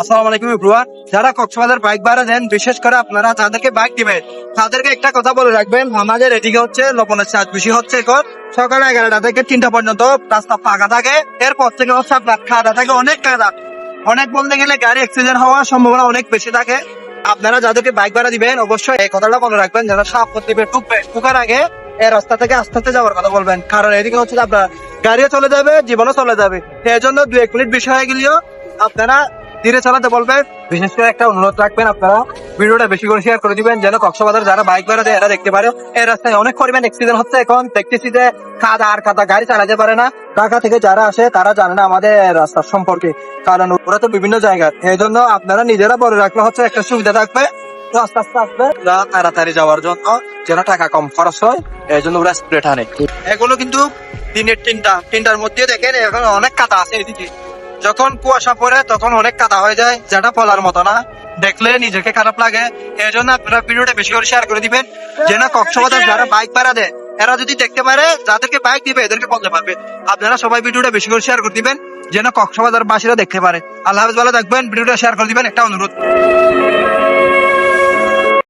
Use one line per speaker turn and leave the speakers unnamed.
আসসালামু আলাইকুম এভরিওয়ান। যারা কক্সবাজার বাইক ভাড়া দেন, বিশেষ করে আপনারা যাদেরকে বাইক দিবেন তাদেরকে একটা কথা বলে রাখবেন, আমাদের এদিকে হচ্ছে লবণের চার্জ বেশি হচ্ছে। এখন সকাল 11টা থেকে 3টা পর্যন্ত রাস্তা ফাঁকা থাকে। এরপর থেকে হচ্ছে আপনার কাদা থাকে, অনেক কাদা। অনেক বলতে গেলে গাড়ি অ্যাক্সিডেন্ট হওয়ার সম্ভাবনা অনেক বেশি থাকে। আপনারা যাদেরকে বাইক ভাড়া দিবেন অবশ্যই এই কথাটা বলে রাখবেন, যারা সাবধান দিবেন, ঢুকার আগে এই রাস্তা থেকে আস্তে আস্তে যাওয়ার কথা বলবেন। কারণ এদিকে হচ্ছে আপনার গাড়িও চলে যাবে, জীবনও চলে যাবে। এই জন্য 2-1 মিনিট বিষয় হয়ে গেলেও আপনারা ধীরে চালাতে বলবেন। বিশেষ করে একটা অনুরোধ রাখবেন, আপনারা ভিডিওটা বেশি করে শেয়ার করে দিবেন, যেন কক্সবাজার যারা বাইক ভাড়া দেয় এরা দেখতে পারে এই রাস্তায় অনেক পরিমাণ অ্যাক্সিডেন্ট হচ্ছে। এখন দেখতেছি যে কাদা আর কাদা, গাড়ি চালাতে পারে না। ঢাকা থেকে যারা আসে তারা জানে না আমাদের রাস্তার সম্পর্কে, কারণ ওরা তো বিভিন্ন জায়গার। এই জন্য আপনারা নিজেরা বলে রাখলে হচ্ছে একটা সুবিধা থাকবে। তো আস্তে আস্তে আসবে তাড়াতাড়ি যাওয়ার জন্য, যেন টাকা কম খরচ হয়, এই জন্য ওরা স্প্রে টানে। এগুলো কিন্তু দিনের 3টার মধ্যে দেখেন এখন অনেক কাদা আছে এদিকে। যখন কুয়াশা পড়ে তখন অনেক কাদা হয়ে যায়, যেটা বলার মতো না, দেখলে নিজেকে খারাপ লাগে। এই জন্য আপনারা ভিডিওটা বেশি করে শেয়ার করে দিবেন, যেন কক্সবাজার যারা বাইক ভাড়া দেয় এরা যদি দেখতে পারে, যাদেরকে বাইক দিবে এদেরকে বলতে পারবে। আপনারা সবাই ভিডিওটা বেশি করে শেয়ার করে দিবেন, যেন কক্সবাজার বাসীরা দেখতে পারে। আল্লাহ হাফেজ, ভালো থাকবেন। ভিডিওটা শেয়ার করে দিবেন, একটা অনুরোধ।